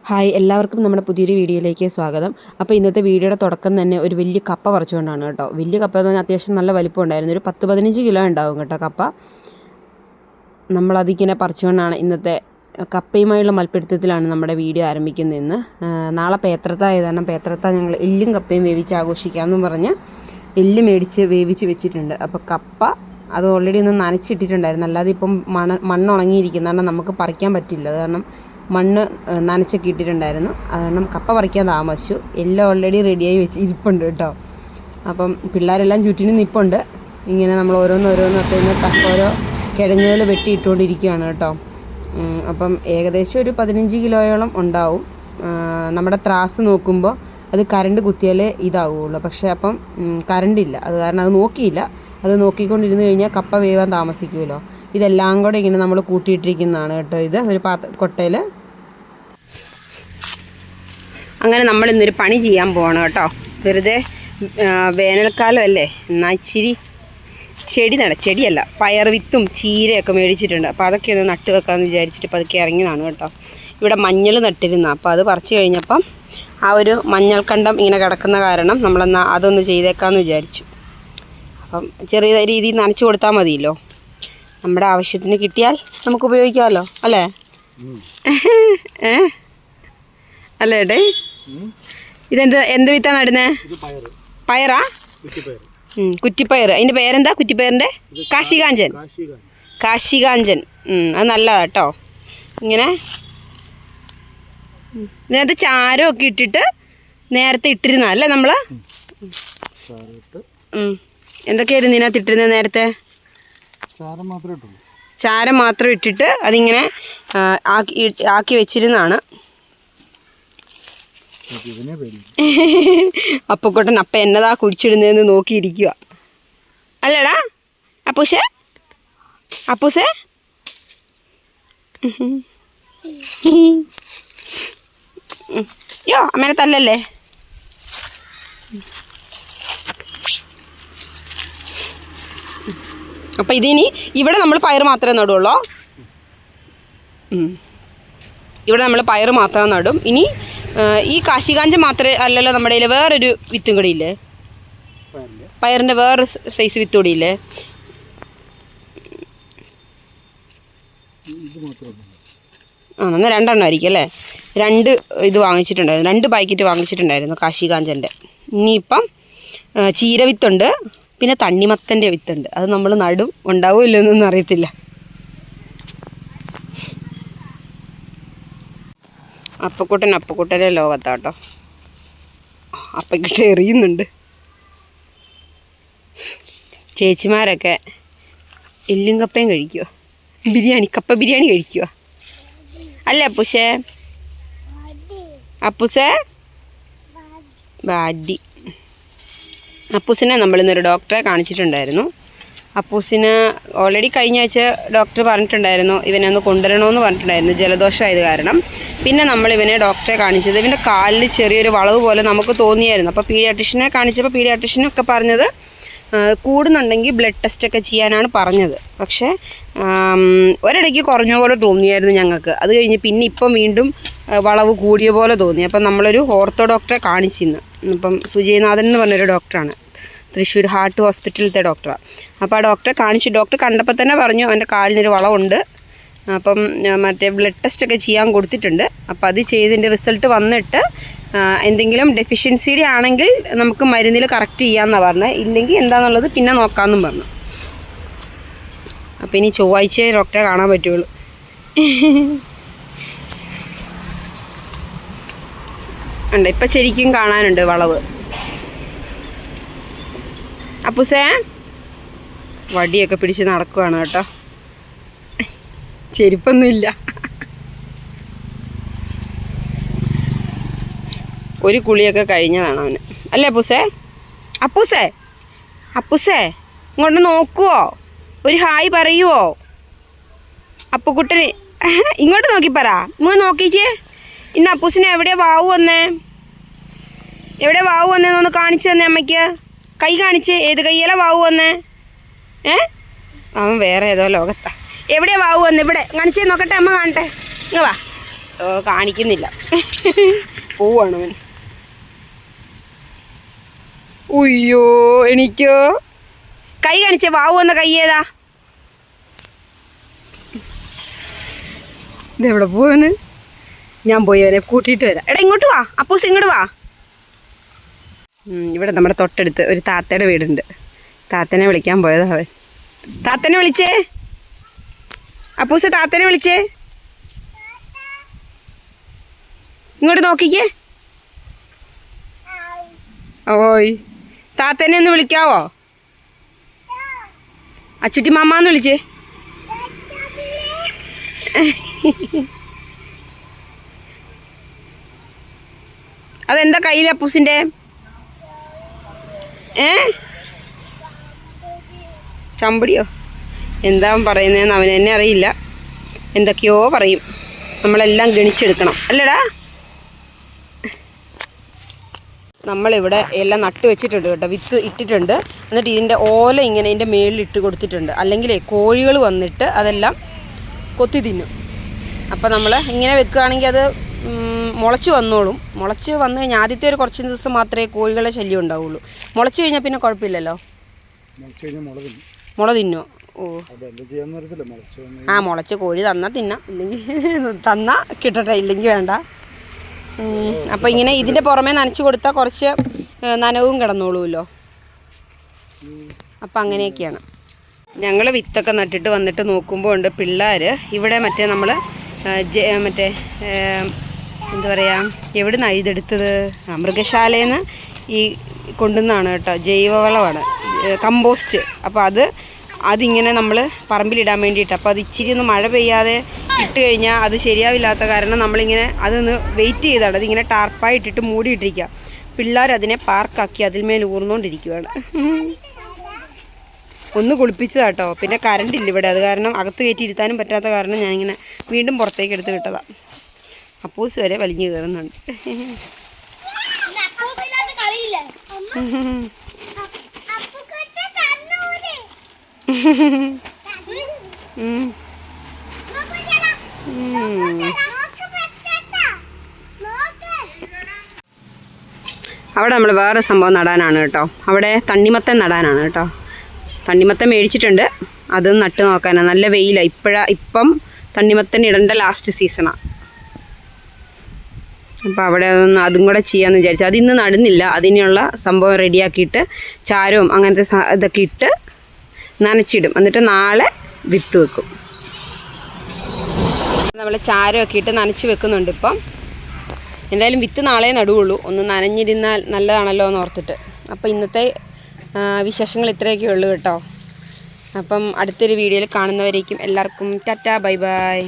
Hi, എല്ലാവർക്കും നമ്മുടെ പുതിയൊരു വീഡിയോയിലേക്ക് സ്വാഗതം. അപ്പോൾ ഇന്നത്തെ വീഡിയോയുടെ തുടക്കം തന്നെ ഒരു വലിയ കപ്പ പറിച്ചുകൊണ്ടാണ് കേട്ടോ. വലിയ കപ്പ എന്ന് പറഞ്ഞാൽ അത്യാവശ്യം നല്ല വലിപ്പം ഉണ്ടായിരുന്നു. ഒരു 10-15 കിലോ ഉണ്ടാവും കേട്ടോ കപ്പ. നമ്മളതിങ്ങനെ പറിച്ചുകൊണ്ടാണ് ഇന്നത്തെ കപ്പയുമായുള്ള മൽപ്പിടുത്തത്തിലാണ് നമ്മുടെ വീഡിയോ ആരംഭിക്കുന്നതെന്ന്. നാളെ പേത്രത്ത ആയത് കാരണം പേത്രത്ത ഞങ്ങൾ എല്ലും കപ്പയും വേവിച്ച് ആഘോഷിക്കാമെന്നും പറഞ്ഞ് എല്ല് മേടിച്ച് വേവിച്ച് വെച്ചിട്ടുണ്ട്. അപ്പോൾ കപ്പ അത് ഓൾറെഡി ഒന്ന് നനച്ചിട്ടിട്ടുണ്ടായിരുന്നു. അല്ലാതെ ഇപ്പം മണ്ണ് ഉണങ്ങിയിരിക്കുന്ന കാരണം നമുക്ക് പറിക്കാൻ പറ്റില്ല. അത് കാരണം മണ്ണ് നനച്ചൊക്കെ ഇട്ടിട്ടുണ്ടായിരുന്നു. കാരണം കപ്പ പറിക്കാൻ താമസിച്ചു. എല്ലാം ഓൾറെഡി റെഡിയായി വെച്ച് ഇരിപ്പുണ്ട് കേട്ടോ. അപ്പം പിള്ളേരെല്ലാം ചുറ്റിനും നിൽപ്പുണ്ട്. ഇങ്ങനെ നമ്മൾ ഓരോന്നൊക്കെ ഓരോ കിഴങ്ങുകൾ വെട്ടിയിട്ടുകൊണ്ടിരിക്കുകയാണ് കേട്ടോ. അപ്പം ഏകദേശം ഒരു 15 കിലോയോളം ഉണ്ടാവും. നമ്മുടെ ത്രാസ് നോക്കുമ്പോൾ അത് കറണ്ട് കുത്തിയാലേ ഇതാവുള്ളൂ. പക്ഷേ അപ്പം കറണ്ടില്ല. അത് കാരണം അത് നോക്കിയില്ല. അത് നോക്കിക്കൊണ്ടിരുന്ന് കഴിഞ്ഞാൽ കപ്പ വേവാൻ താമസിക്കുമല്ലോ. ഇതെല്ലാം കൂടെ ഇങ്ങനെ നമ്മൾ കൂട്ടിയിട്ടിരിക്കുന്നതാണ് കേട്ടോ. ഇത് ഒരു കൊട്ടയിൽ അങ്ങനെ നമ്മൾ ഇന്നൊരു പണി ചെയ്യാൻ പോകണം കേട്ടോ. വെറുതെ വേനൽക്കാലം അല്ലേ, എന്നാൽ ഇച്ചിരി ചെടിയല്ല പയർ വിത്തും ചീരയൊക്കെ മേടിച്ചിട്ടുണ്ട്. അപ്പോൾ അതൊക്കെ ഒന്ന് നട്ട് വെക്കാമെന്ന് വിചാരിച്ചിട്ട് പതുക്കെ ഇറങ്ങിയതാണ് കേട്ടോ. ഇവിടെ മഞ്ഞൾ നട്ടിരുന്ന, അപ്പോൾ അത് പറിച്ച് കഴിഞ്ഞപ്പം ആ ഒരു മഞ്ഞൾ കണ്ടം ഇങ്ങനെ കിടക്കുന്ന കാരണം നമ്മളെന്നാൽ അതൊന്ന് ചെയ്തേക്കാമെന്ന് വിചാരിച്ചു. അപ്പം ചെറിയ രീതിയിൽ നനച്ച് കൊടുത്താൽ മതിയല്ലോ. നമ്മുടെ ആവശ്യത്തിന് കിട്ടിയാൽ നമുക്ക് ഉപയോഗിക്കാമല്ലോ അല്ലേ? അല്ലേ ഏട്ടേ? എന്ത് വിത്താ നടുന്നേ? പയറാ? കുറ്റിപ്പയർ. അതിൻ്റെ പേരെന്താ കുറ്റിപ്പയറിൻ്റെ? കാശികാഞ്ചൻ. അത് നല്ലതാ കേട്ടോ. ഇങ്ങനെ ഇതിനകത്ത് ചാരമൊക്കെ ഇട്ടിട്ട് നേരത്തെ ഇട്ടിരുന്ന അല്ലേ നമ്മൾ? എന്തൊക്കെയായിരുന്നു ഇതിനകത്ത് ഇട്ടിരുന്നത് നേരത്തെ? ചാരം മാത്രം ഇട്ടിട്ട് അതിങ്ങനെ ആക്കി വെച്ചിരുന്നാണ്. അപ്പൂക്കുട്ടൻ അപ്പം എന്നതാ കുടിച്ചിടുന്നതെന്ന് നോക്കിയിരിക്കുക അല്ലേടാ അപ്പൂസേ? യോ അമ്മേനെ തല്ലല്ലേ. അപ്പം ഇതിനി ഇവിടെ നമ്മൾ പയർ മാത്രമേ നടുള്ളൂ. ഇവിടെ നമ്മൾ പയർ മാത്രം നടും. ഇനി ഈ കാശികാഞ്ചൻ മാത്രമേ അല്ലല്ലോ നമ്മുടെ കയ്യിൽ വേറൊരു വിത്തും കൂടി ഇല്ലേ? പയറിൻ്റെ വേറൊരു സൈസ് വിത്ത് കൂടി ഇല്ലേ? എന്നാൽ 2 എണ്ണം ആയിരിക്കും അല്ലേ? 2 ഇത് വാങ്ങിച്ചിട്ടുണ്ടായിരുന്നു, 2 പാക്കറ്റ് വാങ്ങിച്ചിട്ടുണ്ടായിരുന്നു കാശികാഞ്ചൻ്റെ. ഇനിയിപ്പം ചീര വിത്തുണ്ട്, പിന്നെ തണ്ണിമത്തൻ്റെ വിത്തുണ്ട്. അത് നമ്മൾ നടും, ഉണ്ടാവുമല്ലോ എന്നൊന്നും അറിയത്തില്ല. അപ്പക്കുട്ടൻ്റെ ലോകത്താട്ടോ. അപ്പക്കിട്ട് എറിയുന്നുണ്ട്. ചേച്ചിമാരൊക്കെ എല്ലും കപ്പയും കഴിക്കുക, കപ്പ ബിരിയാണി കഴിക്കുക അല്ലേ അപ്പൂസേ? ബാഡി. അപ്പൂസിനെ നമ്മളിന്നൊരു ഡോക്ടറെ കാണിച്ചിട്ടുണ്ടായിരുന്നു. അപ്പൂസിന് ഓൾറെഡി കഴിഞ്ഞ ആഴ്ച ഡോക്ടർ പറഞ്ഞിട്ടുണ്ടായിരുന്നു ഇവനെ ഒന്ന് കൊണ്ടുവരണമെന്ന് പറഞ്ഞിട്ടുണ്ടായിരുന്നു, ജലദോഷമായത് കാരണം. പിന്നെ നമ്മളിവനെ ഡോക്ടറെ കാണിച്ചത് ഇവൻ്റെ കാലിൽ ചെറിയൊരു വളവ് പോലെ നമുക്ക് തോന്നിയായിരുന്നു. അപ്പോൾ പീഡിയാട്രിഷ്യനെ കാണിച്ചപ്പോൾ പീഡിയാട്രിഷ്യനൊക്കെ പറഞ്ഞത് കൂടുന്നുണ്ടെങ്കിൽ ബ്ലഡ് ടെസ്റ്റൊക്കെ ചെയ്യാനാണ് പറഞ്ഞത്. പക്ഷേ ഒരിടയ്ക്ക് കുറഞ്ഞ പോലെ തോന്നിയായിരുന്നു ഞങ്ങൾക്ക്. അത് കഴിഞ്ഞ് പിന്നെ ഇപ്പം വീണ്ടും വളവ് കൂടിയ പോലെ തോന്നി. അപ്പം നമ്മളൊരു ഓർത്തോ ഡോക്ടറെ കാണിച്ചിരുന്നു. ഇപ്പം സുജയനാഥൻ എന്ന് പറഞ്ഞൊരു ഡോക്ടറാണ്, തൃശ്ശൂർ ഹാർട്ട് ഹോസ്പിറ്റലിലത്തെ ഡോക്ടറാണ്. അപ്പോൾ ആ ഡോക്ടറെ കാണിച്ചു. ഡോക്ടർ കണ്ടപ്പോൾ തന്നെ പറഞ്ഞു അവൻ്റെ കാലിനൊരു വളവുണ്ട്. അപ്പം മറ്റേ ബ്ലഡ് ടെസ്റ്റൊക്കെ ചെയ്യാൻ കൊടുത്തിട്ടുണ്ട്. അപ്പോൾ അത് ചെയ്തതിൻ്റെ റിസൾട്ട് വന്നിട്ട് എന്തെങ്കിലും ഡെഫിഷ്യൻസിയുടെ ആണെങ്കിൽ നമുക്ക് മരുന്നിൽ കറക്റ്റ് ചെയ്യാമെന്നാണ് പറഞ്ഞത്. ഇല്ലെങ്കിൽ എന്താണെന്നുള്ളത് പിന്നെ നോക്കാമെന്നും പറഞ്ഞു. അപ്പോൾ ഇനി ചൊവ്വാഴ്ച ഡോക്ടറെ കാണാൻ പറ്റുള്ളൂ. ഉണ്ട്, ഇപ്പം ശരിക്കും കാണാനുണ്ട് വളവ്. അപ്പൂസേ വടിയൊക്കെ പിടിച്ച് നടക്കുവാണ് കേട്ടോ. ചെരുപ്പൊന്നുമില്ല. ഒരു കുളിയൊക്കെ കഴിഞ്ഞതാണ് അവന് അല്ലേ അപ്പൂസേ? ഇങ്ങോട്ട് നോക്കുവോ? ഒരു ഹായ് പറയുവോ? അപ്പുക്കുട്ടന് ഇങ്ങോട്ട് നോക്കി പറ. ഇങ്ങോട്ട് നോക്കിച്ചേ. ഇന്ന് അപ്പൂസിനെ എവിടെയാ വാവു വന്നേ ഒന്ന് കാണിച്ചു തന്നെ അമ്മയ്ക്ക്. കൈ കാണിച്ച്. ഏത് കയ്യല്ല വാവു വന്നേ? അവൻ വേറെ ഏതോ ലോകത്താ. എവിടെയാ വാവു വന്നേ? ഇവിടെ കാണിച്ചേ നോക്കട്ടെ, അമ്മ കാണട്ടെ. ഇങ്ങ വാ. കാണിക്കുന്നില്ല. പോവാണ് അവൻ. ഉയ്യോ എനിക്കോ കൈ കാണിച്ചേ. വാവു വന്ന കൈ ഏതാ? ഇതെവിടെ പോവാന്? ഞാൻ പോയി അവനെ കൂട്ടിയിട്ട് വരാം. എടാ ഇങ്ങോട്ട് വാ അപ്പൂസ്, ഇങ്ങോട്ട് വാ. ഇവിടെ നമ്മുടെ തൊട്ടടുത്ത് ഒരു താത്തയുടെ വീടുണ്ട്. താത്തനെ വിളിക്കാൻ പോയതാ അവൻ. താത്തനെ വിളിച്ചേ അപ്പൂസ്, താത്തനെ വിളിച്ചേ. ഇങ്ങോട്ട് നോക്കിക്കേ. ഓയ് താത്തനെ ഒന്ന് വിളിക്കാവോ? അച്ചുട്ടി മാമാന്ന് വിളിച്ചേ. അതെന്താ കയ്യിൽ അപ്പൂസിൻ്റെ? ചമ്പടിയോ എന്താ പറയുന്നതെന്ന് അവന് തന്നെ അറിയില്ല. എന്തൊക്കെയോ പറയും. നമ്മളെല്ലാം ഗണിച്ചെടുക്കണം അല്ലേടാ. നമ്മളിവിടെ എല്ലാം നട്ട് വെച്ചിട്ടുണ്ട് കേട്ടോ. വിത്ത് ഇട്ടിട്ടുണ്ട്. എന്നിട്ട് ഇതിൻ്റെ ഓല ഇങ്ങനെ ഇതിൻ്റെ മേളിൽ ഇട്ട് കൊടുത്തിട്ടുണ്ട്. അല്ലെങ്കിൽ കോഴികൾ വന്നിട്ട് അതെല്ലാം കൊത്തി തിന്നും. അപ്പോൾ നമ്മൾ ഇങ്ങനെ വെക്കുകയാണെങ്കിൽ അത് മുളച്ച് വന്നോളും. മുളച്ച് വന്നു കഴിഞ്ഞാൽ ആദ്യത്തെ ഒരു കുറച്ച് ദിവസം മാത്രമേ കോഴികളെ ശല്യം ഉണ്ടാവുള്ളൂ. മുളച്ച് കഴിഞ്ഞാൽ പിന്നെ കുഴപ്പമില്ലല്ലോ. മുള തിന്നോ? ഓ മുളച്ച് കോഴി തന്നാൽ തിന്നാം, ഇല്ലെങ്കിൽ തന്നാൽ കിട്ടട്ടെ, ഇല്ലെങ്കിൽ വേണ്ട. അപ്പോൾ ഇങ്ങനെ ഇതിൻ്റെ പുറമേ നനച്ച് കൊടുത്താൽ കുറച്ച് നനവും കിടന്നോളൂല്ലോ. അപ്പം അങ്ങനെയൊക്കെയാണ്. ഞങ്ങൾ വിത്തൊക്കെ നട്ടിട്ട് വന്നിട്ട് നോക്കുമ്പോൾ ഉണ്ട് പിള്ളേർ ഇവിടെ നമ്മൾ എന്താ പറയുക, എവിടെ നിന്നാണ് ഇതെടുത്തത്? മൃഗശാലയിൽ നിന്ന് ഈ കൊണ്ടുവന്നാണ് കേട്ടോ. ജൈവവളമാണ്, കമ്പോസ്റ്റ്. അപ്പോൾ അതിങ്ങനെ നമ്മൾ പറമ്പിലിടാൻ വേണ്ടിയിട്ട്. അപ്പോൾ അത് ഇച്ചിരി ഒന്ന് മഴ പെയ്യാതെ ഇട്ട് കഴിഞ്ഞാൽ അത് ശരിയാവില്ലാത്ത കാരണം നമ്മളിങ്ങനെ അതൊന്ന് വെയിറ്റ് ചെയ്താണ്. അതിങ്ങനെ ടാർപ്പായി ഇട്ടിട്ട് മൂടിയിട്ടിരിക്കുക. പിള്ളേരതിനെ പാർക്കാക്കി അതിന്മേൽ ഊർന്നുകൊണ്ടിരിക്കുകയാണ്. ഒന്ന് കുളിപ്പിച്ചതാട്ടോ. പിന്നെ കറണ്ടില്ല ഇവിടെ, അത് കാരണം അകത്ത് കയറ്റി ഇരുത്താനും പറ്റാത്ത കാരണം ഞാനിങ്ങനെ വീണ്ടും പുറത്തേക്ക് എടുത്ത് വിട്ടതാണ്. അപ്പൂസ് വരെ വലിഞ്ഞു കയറുന്നുണ്ട്. അവിടെ നമ്മൾ വേറെ സംഭവം നടാനാണ് കേട്ടോ. അവിടെ തണ്ണിമത്തൻ നടാനാണ് കേട്ടോ. തണ്ണിമത്തൻ മേടിച്ചിട്ടുണ്ട്, അത് നട്ട് നോക്കാനാണ്. നല്ല വെയിലാണ് ഇപ്പം തണ്ണിമത്തൻ ഇടേണ്ട ലാസ്റ്റ് സീസണാണ്. അപ്പോൾ അവിടെ അതും കൂടെ ചെയ്യാമെന്ന് വിചാരിച്ചു. അതിന്ന് നടുന്നില്ല, അതിനുള്ള സംഭവം റെഡിയാക്കിയിട്ട് ചാരവും അങ്ങനത്തെ ഇതൊക്കെ ഇട്ട് നനച്ചിടും. എന്നിട്ട് നാളെ വിത്ത് വെക്കും. നമ്മൾ ചാരമൊക്കെ ഇട്ട് നനച്ച് വെക്കുന്നുണ്ട് ഇപ്പം. എന്തായാലും വിത്ത് നാളെ നടുവുള്ളൂ. ഒന്ന് നനഞ്ഞിരുന്നാൽ നല്ലതാണല്ലോ എന്ന് ഓർത്തിട്ട്. അപ്പോൾ ഇന്നത്തെ വിശേഷങ്ങൾ ഇത്രയൊക്കെ ഉള്ളൂ കേട്ടോ. അപ്പം അടുത്തൊരു വീഡിയോയിൽ കാണുന്നവരേക്കും എല്ലാവർക്കും ടാറ്റാ ബൈ ബൈ.